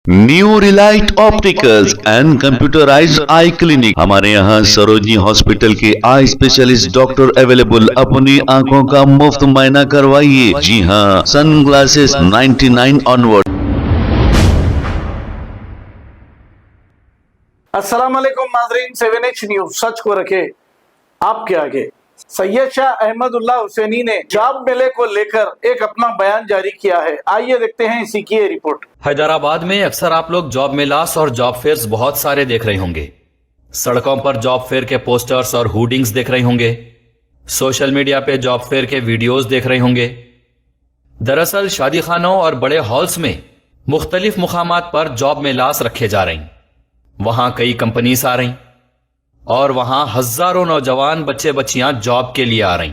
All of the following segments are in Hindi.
New Relight opticals and computerised I clinic. हमारे यहाँ सरोजनी हॉस्पिटल के आई स्पेशलिस्ट डॉक्टर अवेलेबल। अपनी आंखों का मुफ्त मुआयना करवाइए। जी हाँ, सन ग्लासेस 99 ऑनवर्ड। अस्सलाम वालेकुम नाज़रीन, 7H न्यूज सच को रखे आपके आगे। सैयद शाह अहमदुल्लाह हुसैनी ने जॉब मेले को लेकर एक अपना बयान जारी किया है। आइए देखते हैं इसी की रिपोर्ट। हैदराबाद में अक्सर आप लोग जॉब मेलास और जॉब फेयर्स बहुत सारे देख रहे होंगे। सड़कों पर जॉब फेयर के पोस्टर्स और होर्डिंग्स देख रहे होंगे। सोशल मीडिया पे जॉब फेयर के वीडियोस देख रहे होंगे। दरअसल शादी खानों और बड़े हॉल्स में मुख्तलिफ मुकामात पर जॉब मेलास रखे जा रहे। वहां कई कंपनीज आ रही और वहां हजारों नौजवान बच्चे बच्चियां जॉब के लिए आ रही।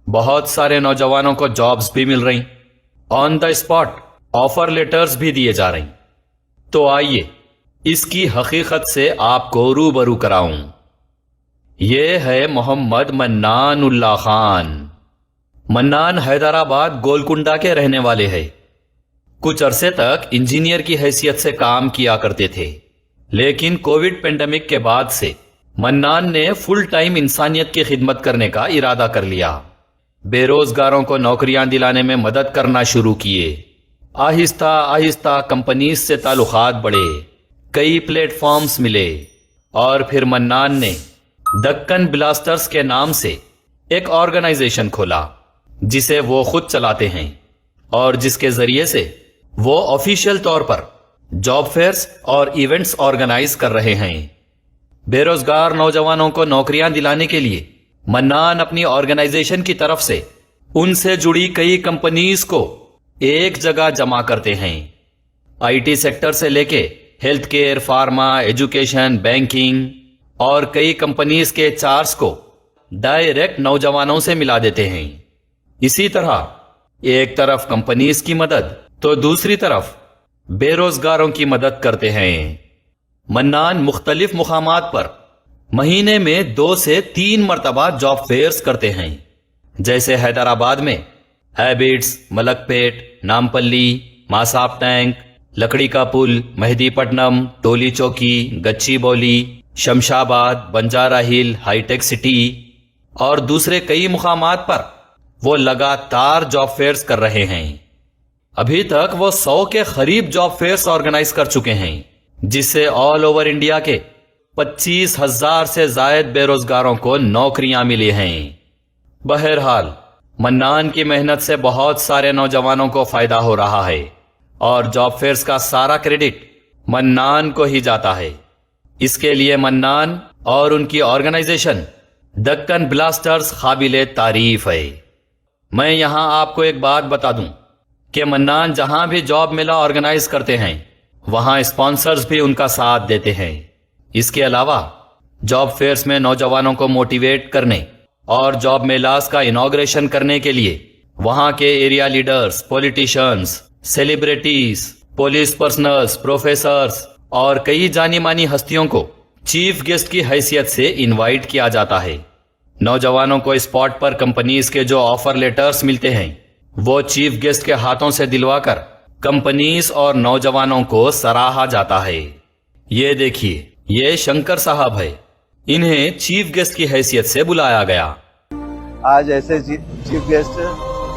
बहुत सारे नौजवानों को जॉब्स भी मिल रही। On the spot offer letters भी दिए जा रही। तो आइए इसकी हकीकत से आपको रूबरू कराऊं। यह है मोहम्मद मन्नान उल्लाह खान। मन्नान हैदराबाद गोलकुंडा के रहने वाले हैं। कुछ अरसे तक इंजीनियर की हैसियत से काम किया करते थे, लेकिन कोविड पेंडेमिक के बाद से मन्नान ने फुल टाइम इंसानियत की खिदमत करने का इरादा कर लिया। बेरोजगारों को नौकरियां दिलाने में मदद करना शुरू किए। आहिस्ता आहिस्ता कंपनीज से ताल्लुकात बढ़े, कई प्लेटफॉर्म्स मिले और फिर मन्नान ने दक्कन ब्लास्टर्स के नाम से एक ऑर्गेनाइजेशन खोला जिसे वो खुद चलाते हैं और जिसके जरिए से वो ऑफिशियल तौर पर जॉब फेयर्स और इवेंट्स ऑर्गेनाइज कर रहे हैं। बेरोजगार नौजवानों को नौकरियां दिलाने के लिए मन्नान अपनी ऑर्गेनाइजेशन की तरफ से उनसे जुड़ी कई कंपनीज को एक जगह जमा करते हैं। आईटी सेक्टर से लेके health care, pharma, education, banking और कई कंपनीज के एचआर्स को डायरेक्ट नौजवानों से मिला देते हैं। इसी तरह एक तरफ कंपनीज की मदद तो दूसरी तरफ बेरोजगारों की मदद करते हैं। मन्नान मुख्तलिफ मुकामात पर महीने में 2 से 3 मरतबा जॉब फेयर्स करते हैं, जैसे हैदराबाद में हैबिट्स, मलकपेट, नामपल्ली, मासाब टैंक, लकड़ी का पुल, मेहदीपट्टनम, टोली चौकी, गच्चीबौली, शमशाबाद, बंजारा हिल, हाईटेक सिटी और दूसरे कई मुकामात पर वो लगातार जॉब फेयर्स कर रहे हैं। अभी तक वो 100 के करीब जॉब फेयर्स ऑर्गेनाइज कर चुके हैं, जिससे ऑल ओवर इंडिया के 25,000 से जायद बेरोजगारों को नौकरियां मिली हैं। बहरहाल मन्नान की मेहनत से बहुत सारे नौजवानों को फायदा हो रहा है और जॉब फेयर्स का सारा क्रेडिट मन्नान को ही जाता है। इसके लिए मन्नान और उनकी ऑर्गेनाइजेशन दक्कन ब्लास्टर्स काबिले तारीफ है। मैं यहां आपको एक बात बता दूं कि मन्नान जहां भी जॉब मेला ऑर्गेनाइज करते हैं वहां स्पॉन्सर्स भी उनका साथ देते हैं। इसके अलावा जॉब फेयर्स में नौजवानों को मोटिवेट करने और जॉब मेलास का इनॉग्रेशन करने के लिए वहां के area leaders, politicians, celebrities, police personnels, professors और कई जानी मानी हस्तियों को चीफ गेस्ट की हैसियत से इनवाइट किया जाता है। नौजवानों को स्पॉट पर कंपनीज के जो ऑफर लेटर्स मिलते हैं वो चीफ गेस्ट के हाथों से दिलवाकर कंपनीज और नौजवानों को सराहा जाता है। ये देखिए, ये शंकर साहब है। इन्हें चीफ गेस्ट की हैसियत से बुलाया गया। आज ऐसे चीफ गेस्ट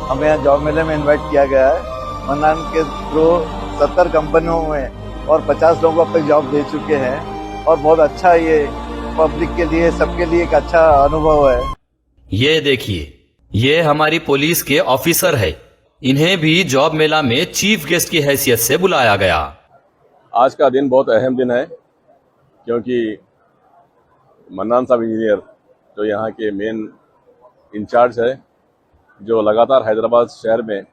हमें यहाँ जॉब मेले में इनवाइट किया गया है। मन्नान के थ्रू 70 कंपनियों में और 50 लोगों को अब तक जॉब दे चुके हैं और बहुत अच्छा, ये पब्लिक के लिए, सबके लिए एक अच्छा अनुभव है। ये देखिए, ये हमारी पुलिस के ऑफिसर है। इन्हें भी जॉब मेला में चीफ गेस्ट की हैसियत से बुलाया गया। आज का दिन बहुत अहम दिन है क्योंकि मन्नान साहब इंजीनियर जो यहाँ के मेन इंचार्ज है, जो लगातार हैदराबाद शहर में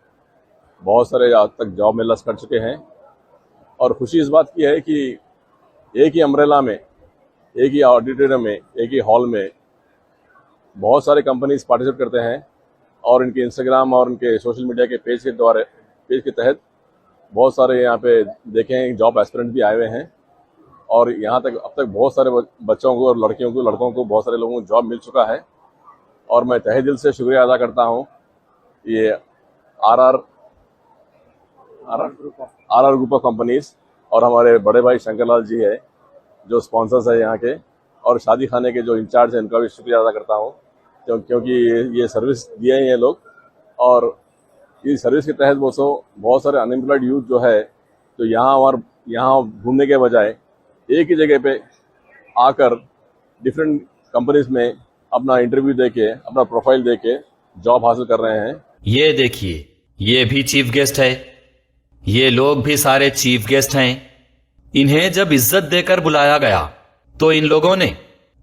बहुत सारे आज तक जॉब मेलास कर चुके हैं। और खुशी इस बात की है कि एक ही अम्ब्रेला में, एक ही ऑडिटोरियम में, एक ही हॉल में बहुत सारे कंपनीज पार्टिसिपेट करते हैं और इनके इंस्टाग्राम और उनके सोशल मीडिया के पेज के तहत बहुत सारे यहाँ पे देखें जॉब एस्पिरेंट भी आए हुए हैं। और यहाँ तक अब तक बहुत सारे बच्चों को और लड़कों को बहुत सारे लोगों को जॉब मिल चुका है। और मैं तहे दिल से शुक्रिया अदा करता हूँ ये R R group of companies और हमारे बड़े भाई शंकरलाल जी है जो स्पॉन्सर्स है यहाँ के, और शादी खाने के जो इंचार्ज हैं उनका भी शुक्रिया अदा करता हूँ क्योंकि ये सर्विस दिए हैं ये लोग। और इस सर्विस के तहत वो बहुत सारे अनएम्प्लॉयड यूथ जो है तो यहाँ घूमने के बजाय एक ही जगह पे आकर डिफरेंट कंपनीज में अपना इंटरव्यू देके अपना प्रोफाइल देके जॉब हासिल कर रहे हैं। ये देखिए, ये भी चीफ गेस्ट है। ये लोग भी सारे चीफ गेस्ट हैं। इन्हें जब इज्जत देकर बुलाया गया तो इन लोगों ने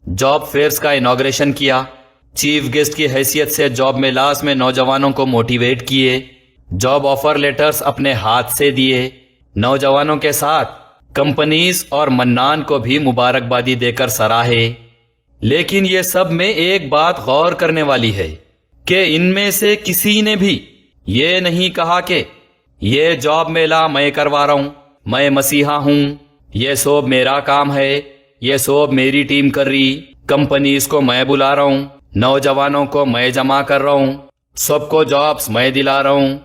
जॉब फेयर्स का इनॉग्रेशन किया, चीफ गेस्ट की हैसियत से जॉब मेलास में नौजवानों को मोटिवेट किए, जॉब ऑफर लेटर्स अपने हाथ से दिए, नौजवानों के साथ कंपनीज और मन्नान को भी मुबारकबादी देकर सराहे। लेकिन ये सब में एक बात गौर करने वाली है कि इनमें से किसी ने भी ये नहीं कहा कि ये जॉब मेला मैं करवा रहा हूं, मैं मसीहा हूं, ये सब मेरा काम है, ये सब मेरी टीम कर रही, कंपनीज को मैं बुला रहा हूं, नौजवानों को मैं जमा कर रहा हूं, सबको जॉब्स मैं दिला रहा हूं,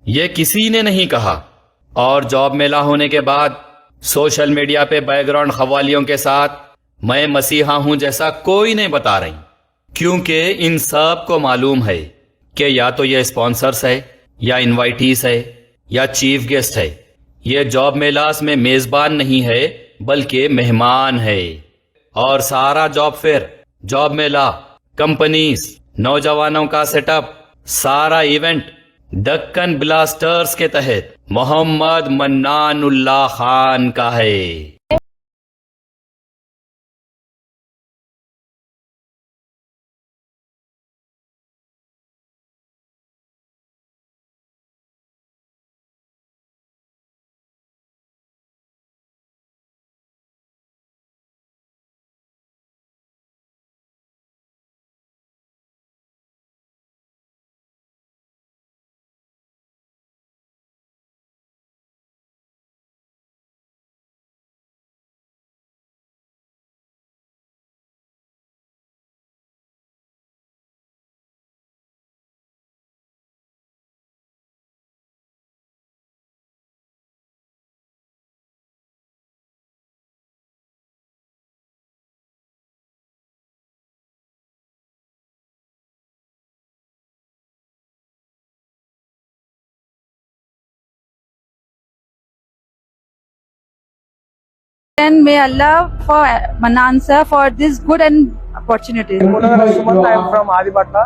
ये किसी ने नहीं कहा। और जॉब मेला होने के बाद सोशल मीडिया पे बैकग्राउंड खवालियों के साथ मैं मसीहा हूं जैसा कोई नहीं बता रही, क्योंकि इन सब को मालूम है कि या तो ये स्पॉन्सर्स है या इनवाइटीज है या चीफ गेस्ट है। ये जॉब मेलास में मेजबान नहीं है बल्कि मेहमान है। और सारा जॉब फेयर, जॉब मेला, कंपनीज, नौजवानों का सेटअप, सारा इवेंट दक्कन ब्लास्टर्स के तहत मोहम्मद मन्नानुल्लाह खान का है। And may Allah for Manan sir for this good and opportunity. I am from Adipatna.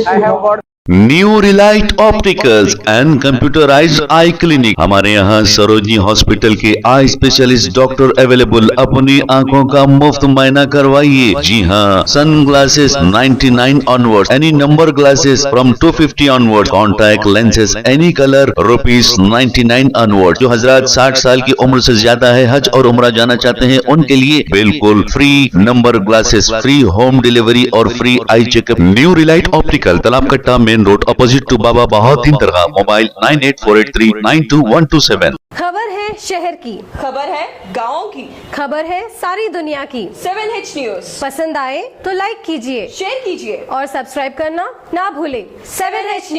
I have got new Relight opticals and computerised I clinic. हमारे यहाँ सरोजनी हॉस्पिटल के आई स्पेशलिस्ट डॉक्टर अवेलेबल। अपनी आंखों का मुफ्त मायना करवाइए। जी हाँ, sun glasses 99 onward, any number glasses from 250 onward, contact lenses any colour ₹99 onward. जो हजरात 60 साल की उम्र से ज्यादा है, हज और उम्रा जाना चाहते हैं, उनके लिए बिल्कुल free number glasses, free home delivery और free eye checkup. New relight optical, Talab Katta, main road, opposite to Baba Bahauddin Dargah. Mobile 9848392127। खबर है शहर की, खबर है गाँव की, खबर है सारी दुनिया की। 7H न्यूज पसंद आए तो लाइक कीजिए, शेयर कीजिए और सब्सक्राइब करना ना भूलें। 7H news.